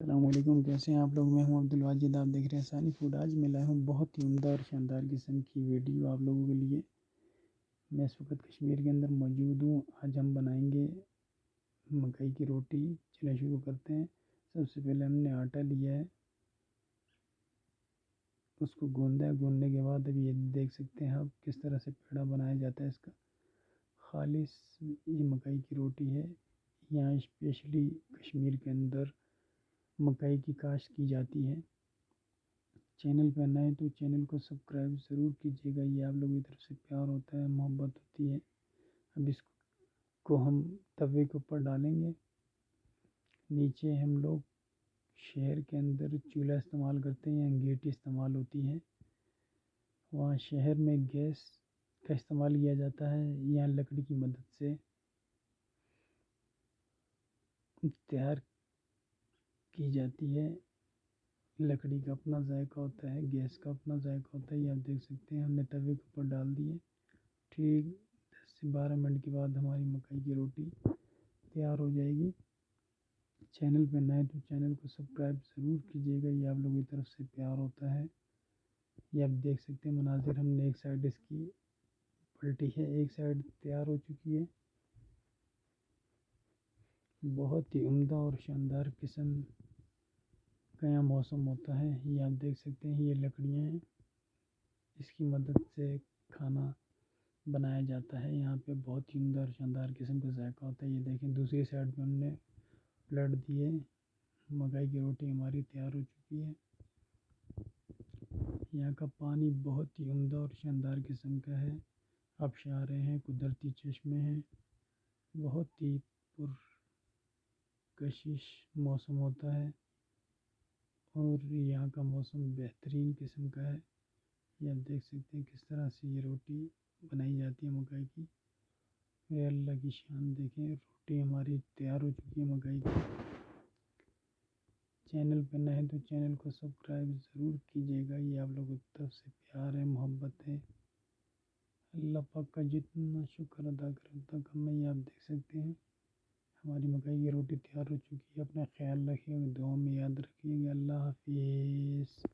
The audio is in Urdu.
السلام علیکم، کیسے ہیں آپ لوگ؟ میں ہوں عبدالواجد، آپ دیکھ رہے ہیں ثانی فوڈ۔ آج میں لایا ہوں بہت ہی عمدہ اور شاندار قسم کی ویڈیو آپ لوگوں کے لیے۔ میں اس وقت کشمیر کے اندر موجود ہوں۔ آج ہم بنائیں گے مکئی کی روٹی۔ چلیں شروع کرتے ہیں۔ سب سے پہلے ہم نے آٹا لیا ہے، اس کو گوندا ہے۔ گوندنے کے بعد اب یہ دیکھ سکتے ہیں آپ کس طرح سے پیڑا بنایا جاتا ہے اس کا۔ خالص یہ مکئی کی روٹی ہے۔ یہاں اسپیشلی کشمیر کے اندر مکئی کی کاشت کی جاتی ہے۔ چینل پہ نئے تو چینل کو سبسکرائب ضرور کیجیے گا، یہ آپ لوگوں کی طرف سے پیار ہوتا ہے، محبت ہوتی ہے۔ اب اس کو ہم توے کے اوپر ڈالیں گے۔ نیچے ہم لوگ شہر کے اندر چولہا استعمال کرتے ہیں، انگیٹھی استعمال ہوتی ہے۔ وہاں شہر میں گیس کا استعمال کیا جاتا ہے، یہاں لکڑی کی مدد سے تیار کی جاتی ہے۔ لکڑی کا اپنا ذائقہ ہوتا ہے، گیس کا اپنا ذائقہ ہوتا ہے۔ یہ آپ دیکھ سکتے ہیں ہم نے توے کے اوپر ڈال دیے۔ ٹھیک 10 سے 12 منٹ کے بعد ہماری مکئی کی روٹی تیار ہو جائے گی۔ چینل پہ نئے تو چینل کو سبسکرائب ضرور کیجیے گا، یہ آپ لوگوں کی طرف سے پیار ہوتا ہے۔ یہ آپ دیکھ سکتے ہیں مناظر، ہم نے ایک سائڈ اس کی پلٹی ہے، ایک سائڈ تیار ہو چکی ہے۔ بہت ہی عمدہ اور شاندار قسم کا یہاں موسم ہوتا ہے۔ یہ آپ دیکھ سکتے ہیں یہ لکڑیاں ہیں، اس کی مدد سے کھانا بنایا جاتا ہے۔ یہاں پہ بہت ہی عمدہ اور شاندار قسم کا ذائقہ ہوتا ہے۔ یہ دیکھیں دوسری سائڈ پہ ہم نے پلٹ دیے، مکئی کی روٹی ہماری تیار ہو چکی ہے۔ یہاں کا پانی بہت ہی عمدہ اور شاندار قسم کا ہے، آبشاریں ہیں، قدرتی چشمے ہیں۔ بہت ہی پرکشش موسم ہوتا ہے اور یہاں کا موسم بہترین قسم کا ہے۔ یہ آپ دیکھ سکتے ہیں کس طرح سے یہ روٹی بنائی جاتی ہے مکئی کی۔ اے اللہ کی شان دیکھیں، روٹی ہماری تیار ہو چکی ہے مکئی کی۔ چینل پہ نئے تو چینل کو سبسکرائب ضرور کیجیے گا، یہ آپ لوگوں کی طرف سے پیار ہے، محبت ہے۔ اللہ پاک کا جتنا شکر ادا کروں تک ہمیں، یہ آپ دیکھ سکتے ہیں ہماری مکئی کی روٹی تیار ہو چکی ہے۔ اپنا خیال رکھیے گا، دعاؤں میں یاد رکھیے گا۔ اللہ حافظ۔